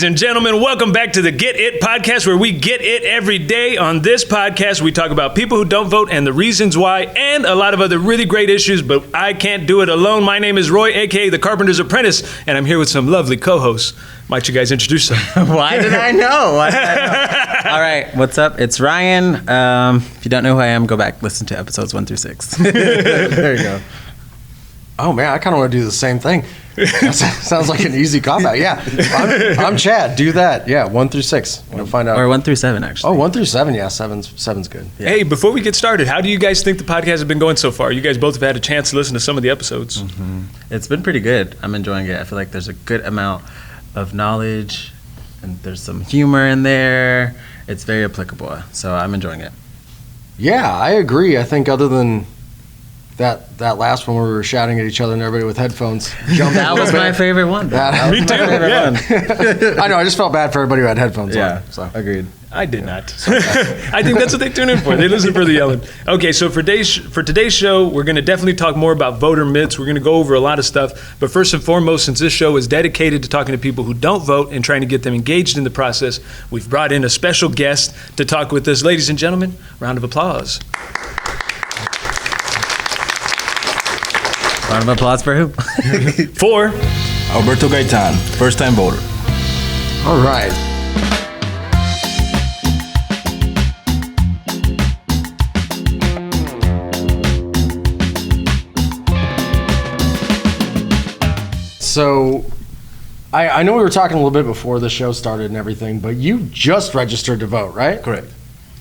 Ladies and gentlemen, welcome back to the Get It podcast, where we get it every day. On this podcast, we talk about people who don't vote and the reasons why, and a lot of other really great issues, but I can't do it alone. My name is Roy, a.k.a. the Carpenter's Apprentice, and I'm here with some lovely co-hosts. Why don't you guys introduce them? Why did I know? All right, what's up? It's Ryan. If you don't know who I am, go back, listen to episodes 1 through 6. There you go. Oh, man, I kind of want to do the same thing. That sounds like an easy cop-out. Yeah, I'm Chad. Do that. Yeah, 1 through 6. We'll find out. Or 1 through 7, actually. Oh, 1 through 7. Yeah, seven's good. Yeah. Hey, before we get started, how do you guys think the podcast has been going so far? You guys both have had a chance to listen to some of the episodes. Mm-hmm. It's been pretty good. I'm enjoying it. I feel like there's a good amount of knowledge, and there's some humor in there. It's very applicable, so I'm enjoying it. Yeah, I agree. I think other than that last one where we were shouting at each other and everybody with headphones jumped. That was my favorite one. Me too. Yeah. I know. I just felt bad for everybody who had headphones on. So. Agreed. I did not. I think that's what they tune in for. They listen for the yelling. Okay, so for today's show, we're going to definitely talk more about voter myths. We're going to go over a lot of stuff. But first and foremost, since this show is dedicated to talking to people who don't vote and trying to get them engaged in the process, we've brought in a special guest to talk with us. Ladies and gentlemen, round of applause. Round of applause for who? For Alberto Gaitan, first-time voter. All right. So, I know we were talking a little bit before the show started and everything, but you just registered to vote, right? Correct.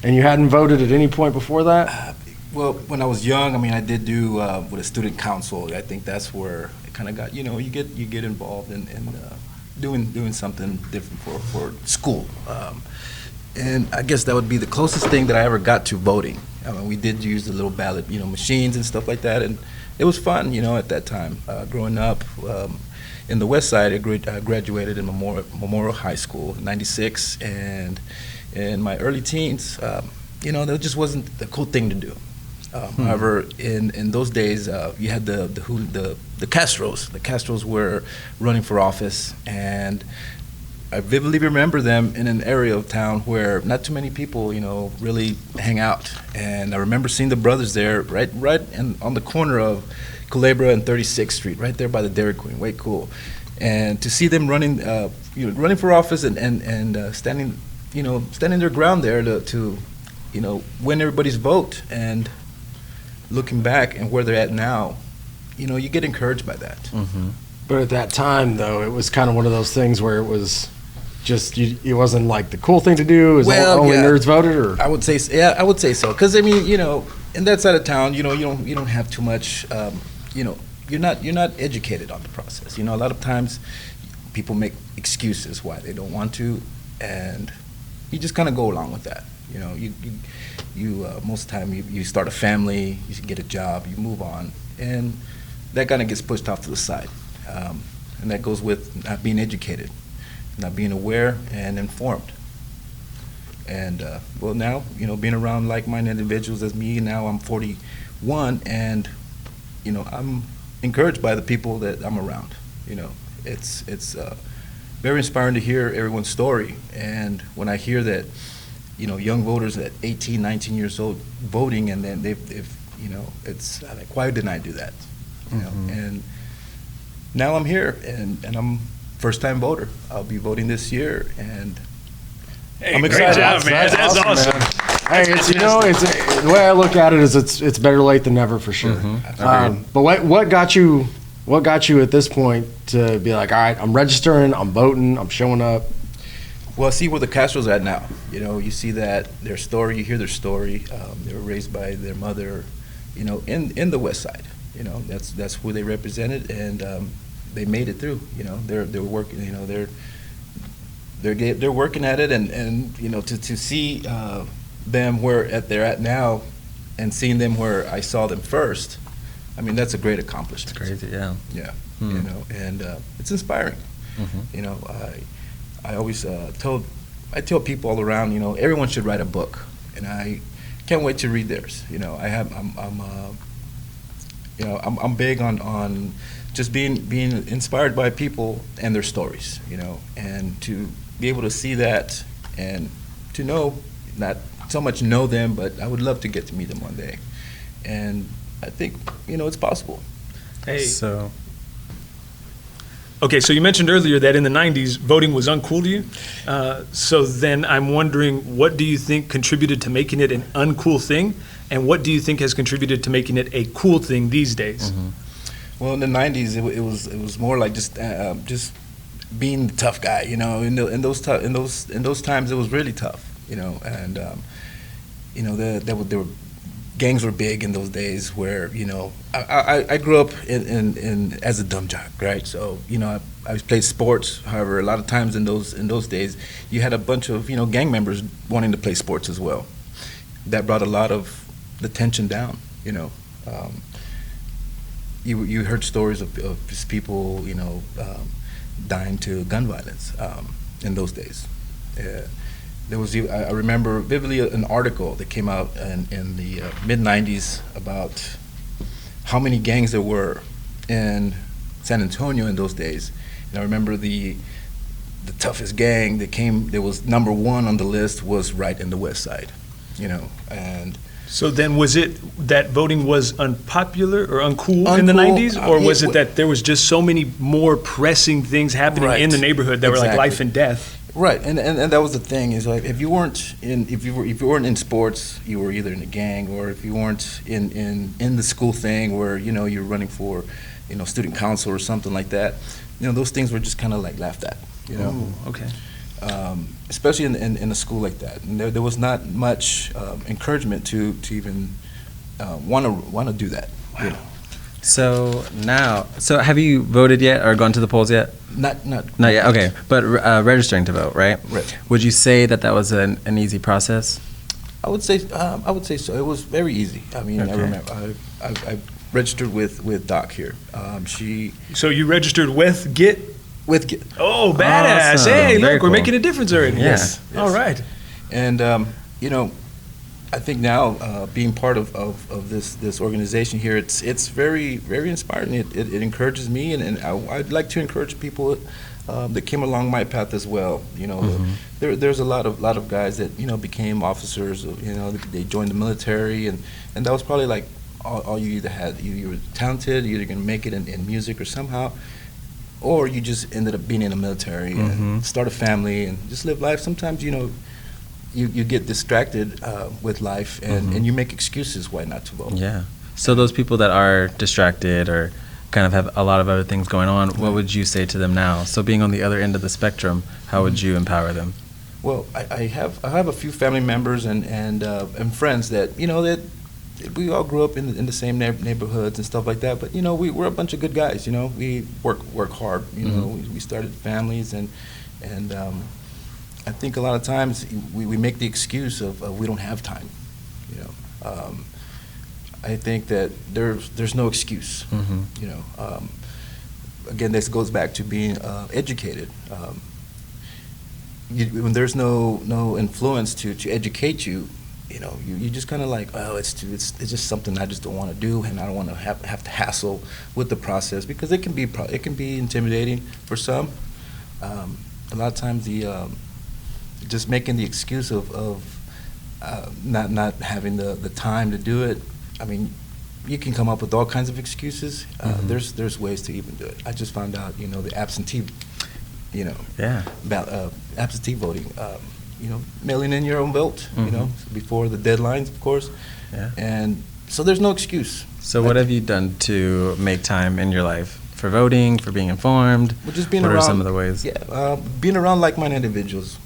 And you hadn't voted at any point before that? Well, when I was young, I did do with a student council. I think that's where it kind of got, you get involved in doing something different for school. And I guess that would be the closest thing that I ever got to voting. We did use the little ballot, machines and stuff like that, and it was fun, at that time. Growing up in the West Side, I graduated in Memorial High School in '96, and in my early teens, that just wasn't the cool thing to do. However, in those days, you had the Castros. The Castros were running for office, and I vividly remember them in an area of town where not too many people, really hang out. And I remember seeing the brothers there, right on the corner of Culebra and 36th Street, right there by the Dairy Queen. Way cool. And to see them running for office and standing their ground there to win everybody's vote, and looking back and where they're at now, you get encouraged by that. Mm-hmm. But at that time, though, it was kind of one of those things where it was just, it wasn't like the cool thing to do. It was only nerds voted, or? I would say so. Because, in that side of town, you don't have too much, you're not educated on the process. A lot of times people make excuses why they don't want to, and you just kind of go along with that. You most of the time you start a family, you get a job, you move on, and that kind of gets pushed off to the side. And that goes with not being educated, not being aware and informed. And now, being around like-minded individuals as me, now I'm 41, and I'm encouraged by the people that I'm around. It's very inspiring to hear everyone's story, and when I hear that young voters at 18, 19 years old voting, and then they've it's like, why didn't I do that? And now I'm here, and I'm first-time voter. I'll be voting this year, and I'm excited. Great job, man. That's awesome. Hey, it's the way I look at it is it's better late than never, for sure. Mm-hmm. But what got you at this point to be like, all right, I'm registering, I'm voting, I'm showing up? Well, see where the Castros are at now. You see that their story, you hear their story. They were raised by their mother, in the West Side. That's who they represented, and they made it through. They're working. They're working at it, and to see them where they're at now, and seeing them where I saw them first. That's a great accomplishment. It's crazy, yeah. Yeah, and it's inspiring. Mm-hmm. I always tell people all around, everyone should write a book, and I can't wait to read theirs. I'm big on just being inspired by people and their stories, and to be able to see that and to know, not so much know them, but I would love to get to meet them one day. And I think, it's possible. Hey. So, Okay, so you mentioned earlier that in the 90s, voting was uncool to you. So then I'm wondering, what do you think contributed to making it an uncool thing? And what do you think has contributed to making it a cool thing these days? Well, in the 90s, it was more like just being the tough guy, In those times, it was really tough, And there were gangs were big in those days. Where I grew up in as a dumb jock, right? So I played sports. However, a lot of times in those days, you had a bunch of gang members wanting to play sports as well. That brought a lot of the tension down. You heard stories of just people dying to gun violence in those days. There was, I remember vividly an article that came out in the mid-90s about how many gangs there were in San Antonio in those days. And I remember the toughest gang that was number one on the list was right in the West Side, and So then was it that voting was unpopular or uncool in the Uncool, 90s? Or was it yeah, that there was just so many more pressing things happening in the Right. neighborhood that were like Exactly. life and death? Right, and that was the thing, is like if you weren't in sports, you were either in a gang, or if you weren't in the school thing where you're running for student council or something like that, those things were just kind of like laughed at, Ooh, okay. especially in a school like that, and there was not much encouragement to even want to do that. so have you voted yet or gone to the polls yet? Not Not yet. Okay, but registering to vote, right? Right. Would you say that was an easy process? I would say so. It was very easy. I mean, Okay. I remember I registered with Doc here. She So you registered with Git? with Oh, badass. Awesome. Hey, Very look, we're cool. making a difference already. Yeah. Yes. All right. and I think now being part of this organization here, it's very, very inspiring. It encourages me, and I'd like to encourage people that came along my path as well. There's a lot of guys that became officers. They joined the military, and that was probably like all you either had. You were talented, you're either going to make it in music or somehow, or you just ended up being in the military and start a family and just live life. Sometimes you get distracted with life, and you make excuses why not to vote. Yeah. So those people that are distracted or kind of have a lot of other things going on, what would you say to them now? So being on the other end of the spectrum, how would you empower them? Well, I have a few family members and friends that that we all grew up in the same neighborhoods and stuff like that. But we're a bunch of good guys. We work hard. We started families, and I think a lot of times we make the excuse of we don't have time. I think that there's no excuse. Again, this goes back to being educated. When there's no influence to educate you, you just kind of like, oh, it's just something I just don't want to do, and I don't want to have to hassle with the process, because it can be intimidating for some. A lot of times just making the excuse of not having the time to do it. I mean, you can come up with all kinds of excuses. There's ways to even do it. I just found out, the absentee, absentee voting. Mailing in your own vote, before the deadlines, of course. Yeah. And so there's no excuse. So what have you done to make time in your life for voting, for being informed? Well, just being what around. are some of the ways? Yeah, being around like-minded individuals.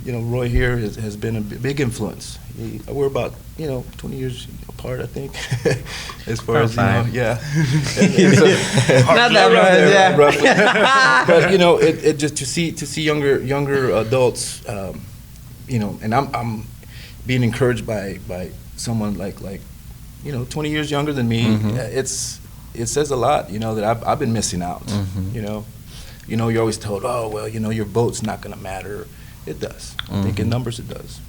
Roy here has been a big influence. We're about 20 years apart, I think, as far as yeah. Not that much, yeah. Roughly. But it just to see younger adults, and I'm being encouraged by someone like 20 years younger than me. It says a lot, that I've been missing out. You're always told, oh well, your vote's not going to matter. It does. I think in numbers it does.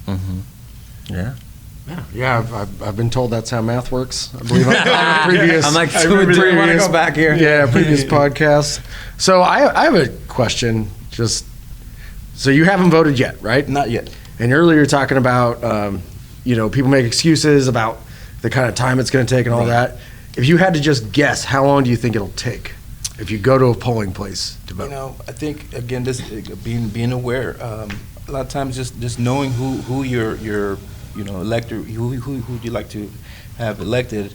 Yeah. Yeah, I've been told that's how math works. I believe on previous. I'm like 2 or 3 minutes back here. Yeah, previous podcast. So I have a question. Just So you haven't voted yet, right? Not yet. And earlier you're talking about, people make excuses about the kind of time it's going to take and all that. If you had to just guess, how long do you think it'll take if you go to a polling place to vote? I think again, this being aware. A lot of times, just knowing who your elector, who you like to have elected,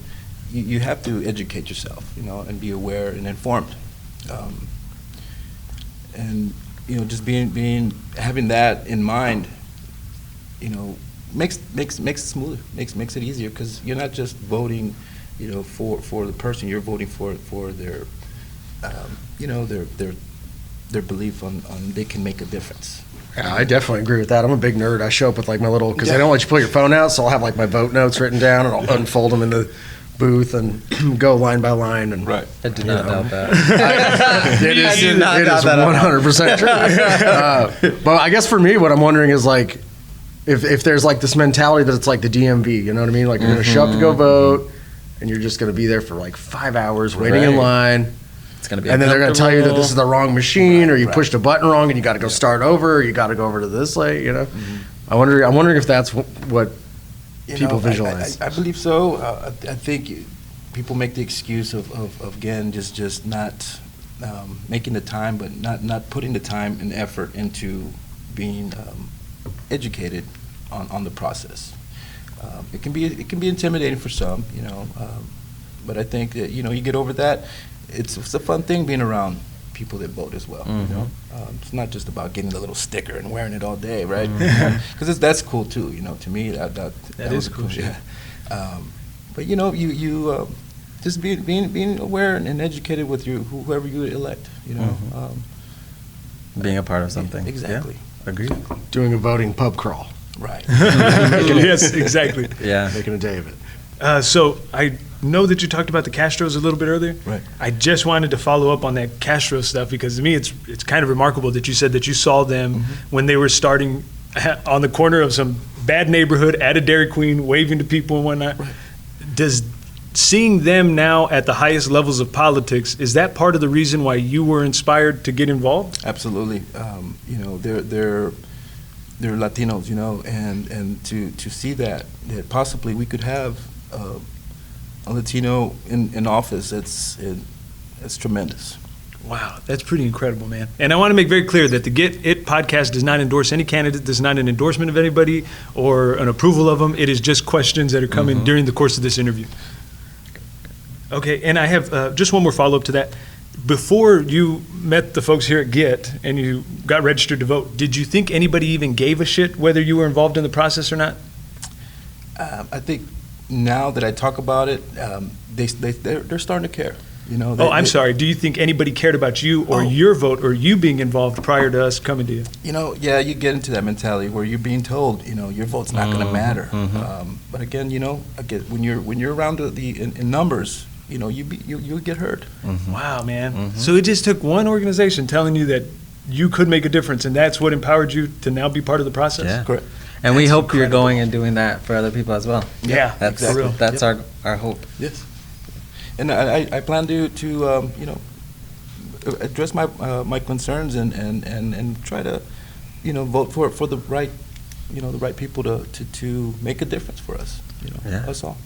you have to educate yourself, and be aware and informed. And just having that in mind, makes it smoother, makes it easier, because you're not just voting, for the person. You're voting for their, their belief on they can make a difference. Yeah, I definitely agree with that. I'm a big nerd. I show up with like my little, because they don't let you pull your phone out, so I'll have like my vote notes written down, and I'll unfold them in the booth and go line by line. And Right. I do not doubt that. It is, I do not it doubt is that at all. 100% true. But I guess for me, what I'm wondering is like, if there's like this mentality that it's like the DMV, you know what I mean? Like you're going to show up to go vote, and you're just going to be there for like 5 hours waiting in line. It's going to be And then they're going to tell you that this is the wrong machine, or you Right. pushed a button wrong, and you got to go start over, or you got to go over to this late. I'm wondering if that's what people visualize. I believe so. I think people make the excuse of again just not making the time, but not putting the time and effort into being educated on the process. It can be intimidating for some, but I think that you get over that. It's a fun thing being around people that vote as well. It's not just about getting the little sticker and wearing it all day, right? Because that's cool too. To me that is was cool shit. Yeah. But you just being aware and educated with whoever you elect. being a part of something. Exactly. Yeah, agreed. Doing a voting pub crawl, Right. Yes, exactly. Yeah. making a day of it. So I know that you talked about the Castros a little bit earlier. Right. I just wanted to follow up on that Castro stuff, because to me it's kind of remarkable that you said that you saw them when they were starting on the corner of some bad neighborhood at a Dairy Queen, waving to people and whatnot. Right. Does seeing them now at the highest levels of politics, is that part of the reason why you were inspired to get involved? Absolutely. They're Latinos, and to see that possibly we could have a Latino in office, it's tremendous. Wow, that's pretty incredible, man. And I want to make very clear that the Get It podcast does not endorse any candidate. This is not an endorsement of anybody or an approval of them. It is just questions that are coming during the course of this interview. Okay, and I have just one more follow-up to that. Before you met the folks here at Get and you got registered to vote, did you think anybody even gave a shit whether you were involved in the process or not? I think now that I talk about it, they're starting to care. I'm sorry. Do you think anybody cared about you or your vote or you being involved prior to us coming to you? Yeah, you get into that mentality where you're being told, your vote's not going to matter. But again, when you're around in numbers, you get heard. Wow, man. So it just took one organization telling you that you could make a difference, and that's what empowered you to now be part of the process? Yeah. Correct. And we That's hope you're incredible. going and doing that for other people as well. Yeah, That's for real. that's our hope. Yes. And I plan to address my concerns and try to vote for the right the right people to make a difference for us. Yeah. That's all.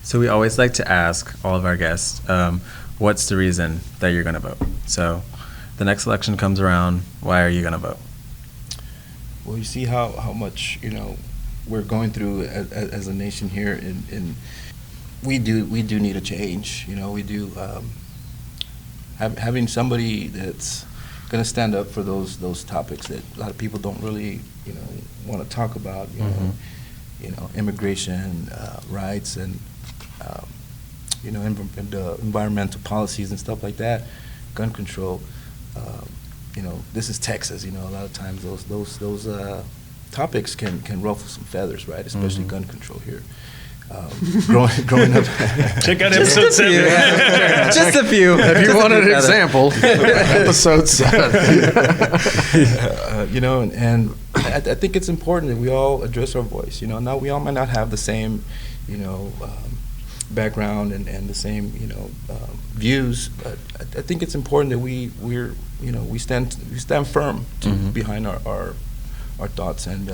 So we always like to ask all of our guests, what's the reason that you're going to vote? So the next election comes around, why are you going to vote? Well, you see how much we're going through as a nation here, and we do need a change. We do having somebody that's going to stand up for those topics that a lot of people don't really want to talk about. Immigration rights and environmental policies and stuff like that, gun control. This is Texas. A lot of times those topics can ruffle some feathers, right? Especially gun control here. Growing up, Check out episode 7. Just a few. If you want an example, episode 7. and I think it's important that we all address our voice. Now we all might not have the same, background and the same views. But I think it's important that we stand firm behind our thoughts and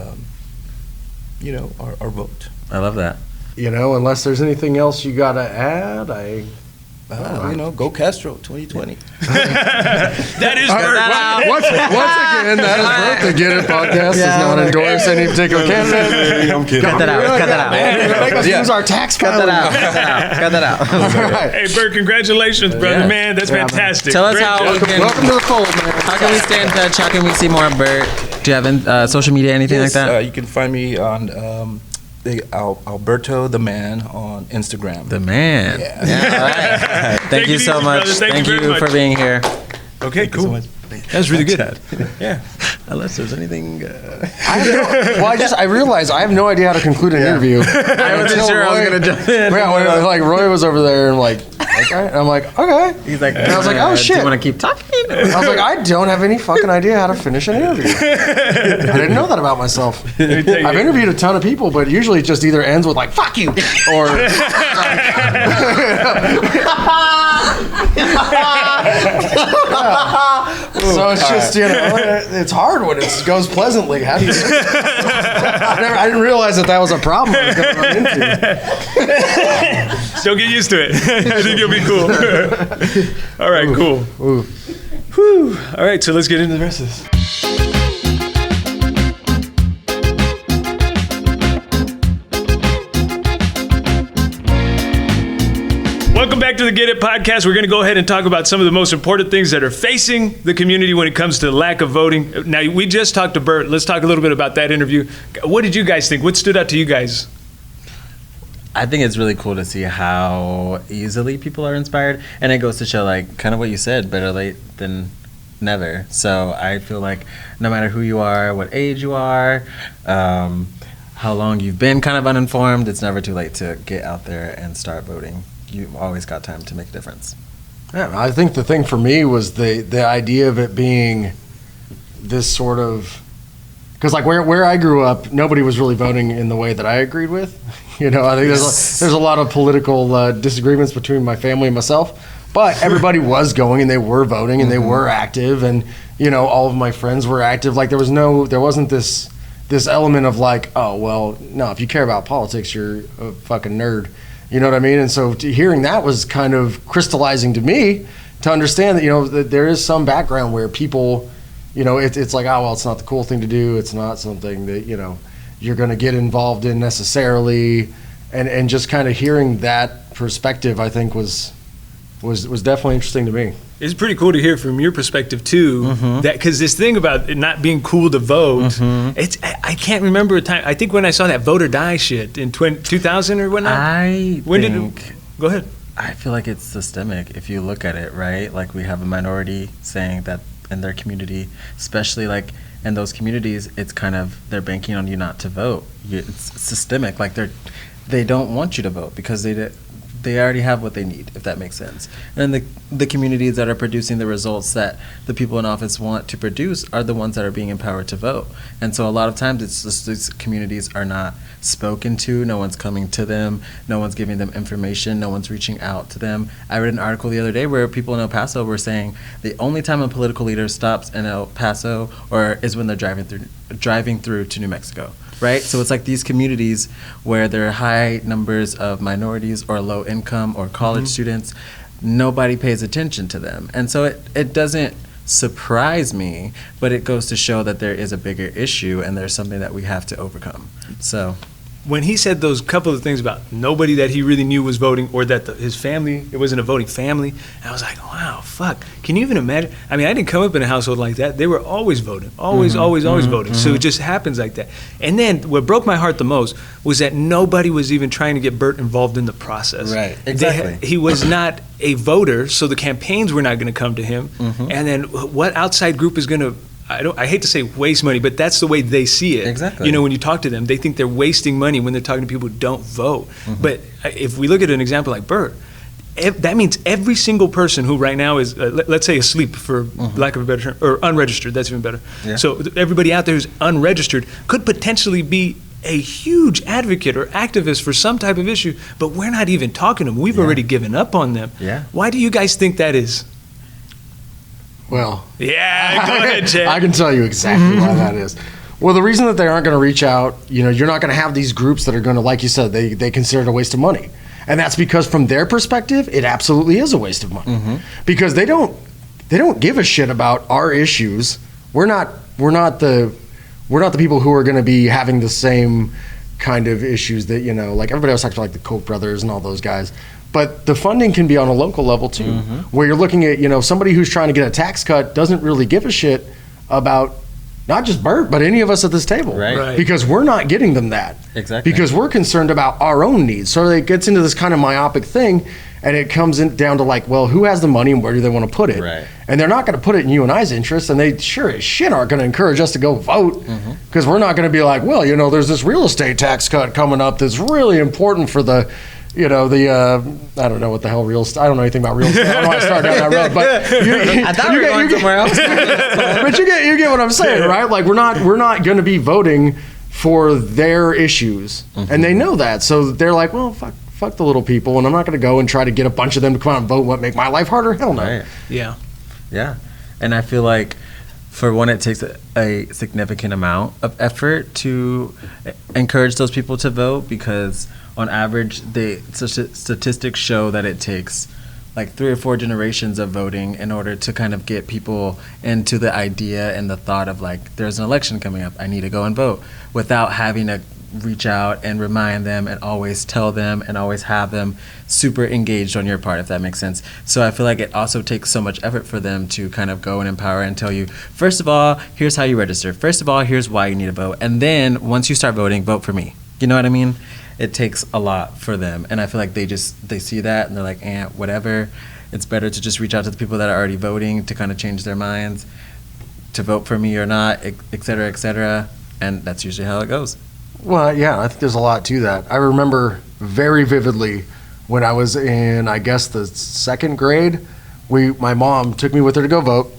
our vote. I love that. Unless there's anything else you got to add, Go Castro 2020. That is once again, that is Burt. The Get It podcast does not endorse any particular candidate. I'm kidding. Cut that out. Make us use our tax Cut filing. that out. All right. Hey, Burt, congratulations, brother, man. That's fantastic. Tell us Great how job. Welcome to the fold, man. How can we stay in touch? How can we see more of Burt? Do you have social media, anything like that? You can find me on Alberto the Man on Instagram. The Man. Yeah. All right. Thank you it so easy, much. brother. Thank Thank you you very for much. being here. Okay, Thank you so cool. much. That was really good. Yeah. Unless there's anything. I realized I have no idea how to conclude an interview. I wasn't sure I was going to jump in. Yeah, like Roy was over there and like, okay. And I'm like, okay. He's like, And I was like, oh Do shit. you want to keep talking? I was like, I don't have any fucking idea how to finish an interview. I didn't know that about myself. I've interviewed a ton of people, but usually it just either ends with like, fuck you, or so it's just, it's hard when it goes pleasantly. How do you I didn't realize that was a problem I was going to run into. Don't get used to it. I think you'll be cool. All right, cool. Whew. All right, so let's get into the rest of this. Welcome back to the Get It podcast. We're going to go ahead and talk about some of the most important things that are facing the community when it comes to the lack of voting. Now, we just talked to Burt. Let's talk a little bit about that interview. What did you guys think? What stood out to you guys? I think it's really cool to see how easily people are inspired. And it goes to show, like, kind of what you said, better late than never. So I feel like no matter who you are, what age you are, how long you've been kind of uninformed, it's never too late to get out there and start voting. You've always got time to make a difference. Yeah, I think the thing for me was the idea of it being this sort of, because like where I grew up, nobody was really voting in the way that I agreed with. I think there's a lot of political disagreements between my family and myself, but everybody was going and they were voting and they were active, and all of my friends were active. Like there wasn't this element of like, oh well, no, if you care about politics, you're a fucking nerd. You know what I mean? And so hearing that was kind of crystallizing to me to understand that, that there is some background where people, it's like, oh, well, it's not the cool thing to do. It's not something that, you're going to get involved in necessarily. And just kind of hearing that perspective, I think was definitely interesting to me. It's pretty cool to hear from your perspective too, that because this thing about it not being cool to vote, I can't remember a time. I think when I saw that vote or die shit in 2000 or whatnot. Go ahead. I feel like it's systemic if you look at it, right? Like we have a minority saying that in their community, especially like in those communities, it's kind of they're banking on you not to vote. It's systemic. Like they don't want you to vote because they already have what they need, if that makes sense. And then the communities that are producing the results that the people in office want to produce are the ones that are being empowered to vote. And so a lot of times it's just these communities are not spoken to, no one's coming to them, no one's giving them information, no one's reaching out to them. I read an article the other day where people in El Paso were saying the only time a political leader stops in El Paso is when they're driving through to New Mexico. Right? So it's like these communities where there are high numbers of minorities or low income or college students, nobody pays attention to them. And so it doesn't surprise me, but it goes to show that there is a bigger issue and there's something that we have to overcome. So when he said those couple of things about nobody that he really knew was voting, or that his family, it wasn't a voting family, I was like, wow, fuck. Can you even imagine? I mean, I didn't come up in a household like that. They were always voting, always voting. So it just happens like that. And then what broke my heart the most was that nobody was even trying to get Burt involved in the process. Right, exactly. He was not a voter, so the campaigns were not going to come to him. And then what outside group is going to, I hate to say waste money, but that's the way they see it. Exactly. When you talk to them, they think they're wasting money when they're talking to people who don't vote. But if we look at an example like Burt, that means every single person who right now is, let's say, asleep, for lack of a better term, or unregistered, that's even better. Yeah. So everybody out there who's unregistered could potentially be a huge advocate or activist for some type of issue, but we're not even talking to them. We've already given up on them. Yeah. Why do you guys think that is? Well, Yeah, go ahead, Chad. I can tell you exactly why that is. Well, the reason that they aren't going to reach out, you're not going to have these groups that are going to, like you said, they consider it a waste of money. And that's because from their perspective, it absolutely is a waste of money. Because they don't give a shit about our issues. We're not the people who are going to be having the same kind of issues that, like everybody else talks about, like the Koch brothers and all those guys. But the funding can be on a local level too, where you're looking at, somebody who's trying to get a tax cut doesn't really give a shit about not just Burt, but any of us at this table. Right. Because we're not getting them that. Exactly. Because we're concerned about our own needs. So it gets into this kind of myopic thing, and it comes down to like, well, who has the money and where do they want to put it? Right. And they're not going to put it in you and I's interest, and they sure as shit aren't going to encourage us to go vote, because we're not going to be like, well, there's this real estate tax cut coming up that's really important for the, I don't know what the hell I don't know anything about real estate. I don't know how I started down that road, but I thought we were going somewhere else. but you get what I'm saying, right? Like we're not going to be voting for their issues, and they know that, so they're like, well, fuck the little people, and I'm not going to go and try to get a bunch of them to come out and vote. What make my life harder? Hell no. Right. Yeah. Yeah. And I feel like, for one, it takes a significant amount of effort to encourage those people to vote, because on average, statistics show that it takes like 3 or 4 generations of voting in order to kind of get people into the idea and the thought of like, there's an election coming up, I need to go and vote, without having to reach out and remind them and always tell them and always have them super engaged on your part, if that makes sense. So I feel like it also takes so much effort for them to kind of go and empower and tell you, first of all, here's how you register. First of all, here's why you need to vote. And then once you start voting, vote for me. You know what I mean? It takes a lot for them. And I feel like they see that and they're like, whatever. It's better to just reach out to the people that are already voting to kind of change their minds, to vote for me or not, et cetera, et cetera. And that's usually how it goes. Well, yeah, I think there's a lot to that. I remember very vividly when I was in, I guess, the 2nd grade, my mom took me with her to go vote,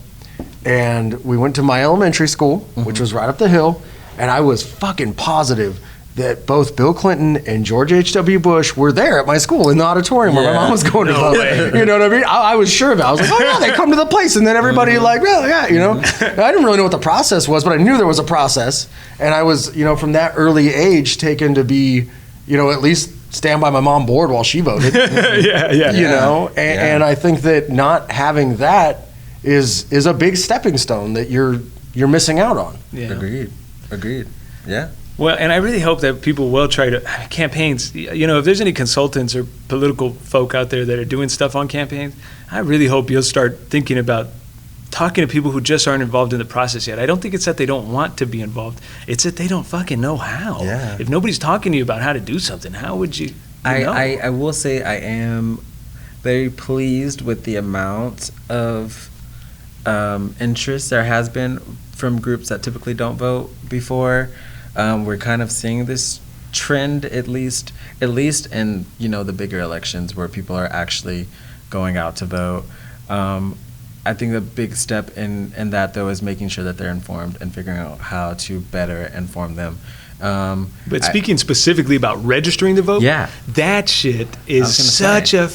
and we went to my elementary school, which was right up the hill, and I was fucking positive that both Bill Clinton and George H.W. Bush were there at my school in the auditorium where my mom was going to vote. You know what I mean? I was sure of it. I was like, oh yeah, they come to the place, and then everybody like, yeah, I didn't really know what the process was, but I knew there was a process, and I was, from that early age taken to be, at least stand by my mom board while she voted. And I think that not having that is a big stepping stone that you're missing out on. Yeah. Agreed. Yeah. Well, and I really hope that people will try to campaigns. If there's any consultants or political folk out there that are doing stuff on campaigns, I really hope you'll start thinking about talking to people who just aren't involved in the process yet. I don't think it's that they don't want to be involved. It's that they don't fucking know how. Yeah. If nobody's talking to you about how to do something, how would you know? I will say I am very pleased with the amount of interest there has been from groups that typically don't vote before. We're kind of seeing this trend, at least in the bigger elections where people are actually going out to vote. I think the big step in that, though, is making sure that they're informed and figuring out how to better inform them. But speaking specifically about registering to vote, that shit is such a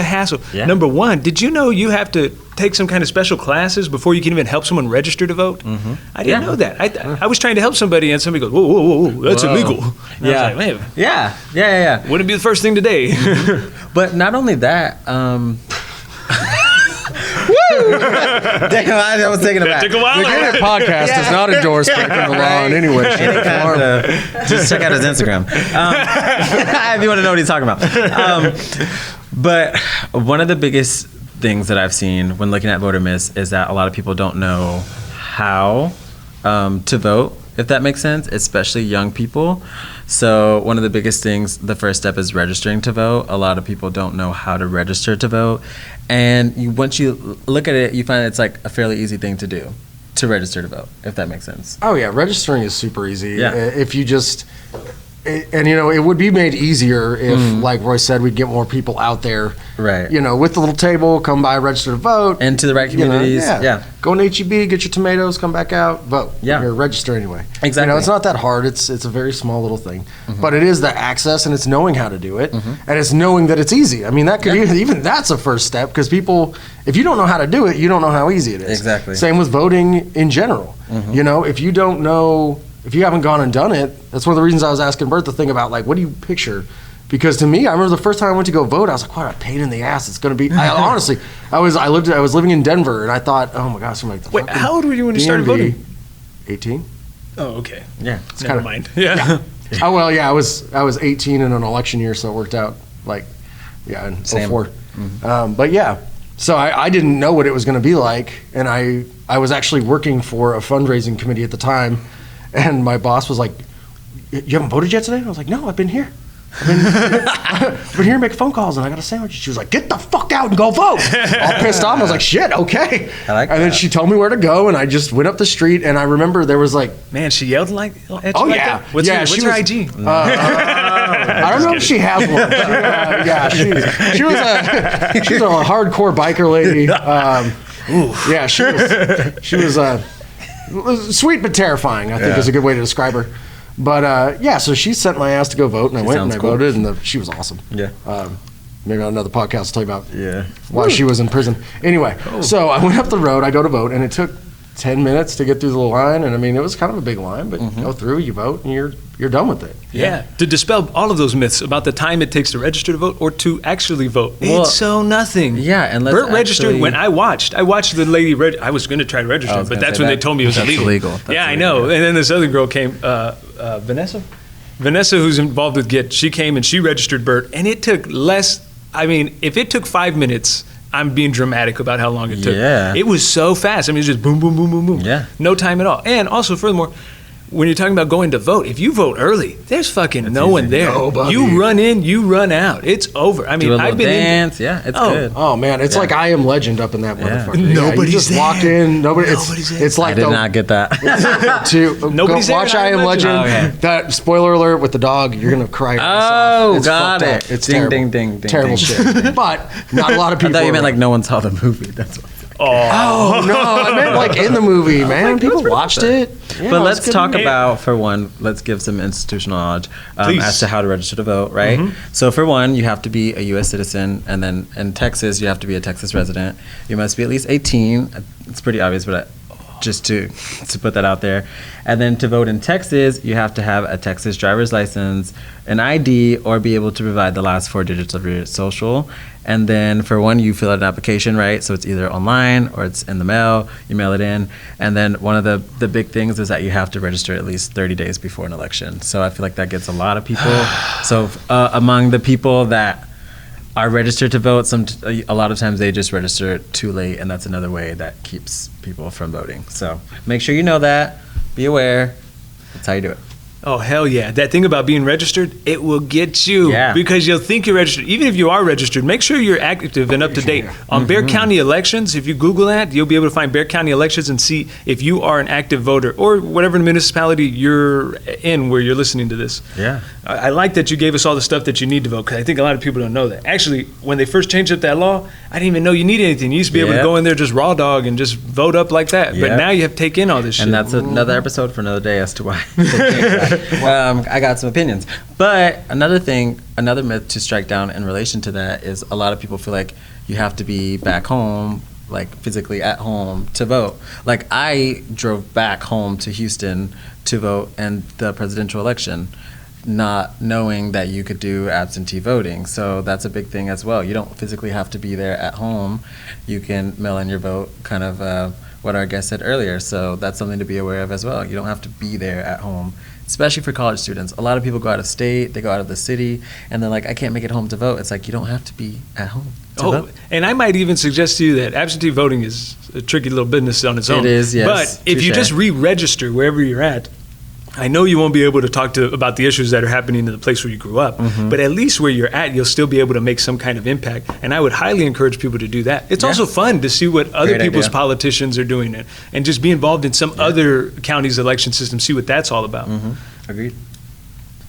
hassle. Yeah. Number one, did you know you have to take some kind of special classes before you can even help someone register to vote? I didn't know that. I was trying to help somebody, and somebody goes, whoa, that's illegal. And I was like, man, yeah. Wouldn't be the first thing today. But not only that, Damn, I was taking it back. Took a while. The Get It podcast does not endorse breaking the law in any way, shape, or form. Just check out his Instagram if you want to know what he's talking about. But one of the biggest things that I've seen when looking at voter myths is that a lot of people don't know how to vote, if that makes sense, especially young people. So one of the biggest things, the first step is registering to vote. A lot of people don't know how to register to vote. And once you look at it, you find it's like a fairly easy thing to do, to register to vote, if that makes sense. Oh yeah, registering is super easy. Yeah. If you just, and it would be made easier if, like Roy said, we'd get more people out there. Right. With the little table, come by, register to vote. And to the right communities. Go in HEB, get your tomatoes, come back out, vote. Yeah. Or register anyway. Exactly. It's not that hard. It's a very small little thing. But it is the access, and it's knowing how to do it. And it's knowing that it's easy. I mean, that could even that's a first step, because people, if you don't know how to do it, you don't know how easy it is. Exactly. Same with voting in general. If you don't know, if you haven't gone and done it, that's one of the reasons I was asking Burt the thing about, like, what do you picture? Because to me, I remember the first time I went to go vote, I was like, what a pain in the ass it's going to be. Honestly, I was living in Denver, and I thought, oh my gosh, I'm like, Wait, how old were you when you started voting? 18. Oh, okay. Yeah. Never mind. Yeah. Oh well, yeah, I was 18 in an election year, so it worked out in Same. 04. But yeah, so I didn't know what it was going to be like, and I was actually working for a fundraising committee at the time, and my boss was like, "You haven't voted yet today?" I was like, "No, I've been here. I've been here making phone calls, and I got a sandwich." She was like, "Get the fuck out and go vote!" All pissed off. I was like, "Shit, okay." I like and then that. she told me where to go, and I just went up the street, and I remember there was like, Man, she yelled at you oh like yeah, that? What's she her was- IG? I don't know if she has one. She was a hardcore biker lady. Yeah, she was sweet but terrifying, I think is a good way to describe her. But so she sent my ass to go vote, and I went and I sounds cool. voted, and she was awesome. Yeah. Maybe on another podcast I'll tell you about Yeah. why she was in prison. Anyway, so I went up the road, I go to vote, and it took 10 minutes to get through the line, and I mean, it was kind of a big line, but you go through, you vote, and you're done with it. Yeah. To dispel all of those myths about the time it takes to register to vote or to actually vote. Well, it's so nothing. yeah, and let's Burt registered actually- when I watched the lady I was going to try to register, I was but gonna that's say when they that- told me it was that's illegal. illegal. That's Yeah, I illegal, know. yeah. And then this other girl came, Vanessa, who's involved with GET, she came and she registered Burt, and it took if it took 5 minutes, I'm being dramatic about how long it took. Yeah. It was so fast. I mean, it's just boom, boom, boom, boom, boom. Yeah. No time at all. And also, furthermore, when you're talking about going to vote, if you vote early, there's fucking no one there. Nobody. You run in, you run out. It's over. I mean, Do a little I've been dance. Yeah, it's good. Oh man, it's like I Am Legend up in that motherfucker. Yeah, Nobody's you just there. walk in. Nobody's there. It's like I did not get that. to Nobody's go there watch in I Am Legend. Oh, yeah. That spoiler alert with the dog, you're gonna cry. your ass Oh, off. It's got fucked it. up. It's Ding, terrible. ding, ding, ding, Terrible ding. shit. But not a lot of I people. thought you meant are- like no one saw the movie. That's what. Oh no, I meant like in the movie, man. People watched it. Yeah, But it's let's a good talk movie. about, for one, let's give some institutional knowledge Please. as to how to register to vote, right? So for one, you have to be a U.S. citizen, and then in Texas, you have to be a Texas resident. You must be at least 18. It's pretty obvious, but just to put that out there. And then to vote in Texas, you have to have a Texas driver's license, an ID, or be able to provide the last 4 digits of your social. And then for one, you fill out an application, right? So it's either online or it's in the mail. You mail it in. And then one of the big things is that you have to register at least 30 days before an election. So I feel like that gets a lot of people. So among the people that are registered to vote, a lot of times they just register too late, and that's another way that keeps people from voting. So make sure you know that. Be aware. That's how you do it. Oh, hell yeah. That thing about being registered, it will get you. Yeah. Because you'll think you're registered. Even if you are registered, make sure you're active and up to date. On Bexar County elections, if you Google that, you'll be able to find Bexar County elections and see if you are an active voter or whatever municipality you're in where you're listening to this. Yeah. I like that you gave us all the stuff that you need to vote, because I think a lot of people don't know that. Actually, when they first changed up that law, I didn't even know you needed anything. You used to be able to Yep. go in there just raw dog and just vote up like that. But Yep. now you have to take in all this shit. And that's another episode for another day as to why. they changed that. I got some opinions. But another myth to strike down in relation to that is a lot of people feel like you have to be back home, like physically at home, to vote. Like I drove back home to Houston to vote in the presidential election, not knowing that you could do absentee voting. So that's a big thing as well. You don't physically have to be there at home. You can mail in your vote, kind of what our guest said earlier. So that's something to be aware of as well. You don't have to be there at home, especially for college students. A lot of people go out of state, they go out of the city, and they're like, I can't make it home to vote. It's like, you don't have to be at home to vote. And I might even suggest to you that absentee voting is a tricky little business on its own. It is, yes. But if you Touche. just re-register wherever you're at, I know you won't be able to talk about the issues that are happening in the place where you grew up, but at least where you're at, you'll still be able to make some kind of impact. And I would highly encourage people to do that. It's Yeah. also fun to see what other Great people's idea. politicians are doing and just be involved in some other county's election system, see what that's all about. Agreed.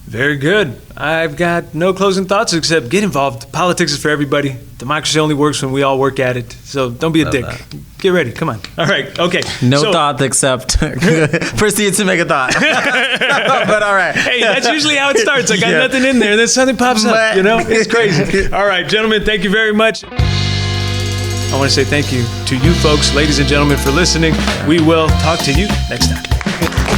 Very good. I've got no closing thoughts except get involved. Politics is for everybody. Democracy only works when we all work at it. So don't be a dick. that. Get ready. Come on. All right. Okay. No So- thought except proceed to make a thought. But all right. Hey, that's usually how it starts. I got Yeah. nothing in there, and then something pops up. But- You know, it's crazy. All right, gentlemen, thank you very much. I want to say thank you to you folks, ladies and gentlemen, for listening. We will talk to you next time.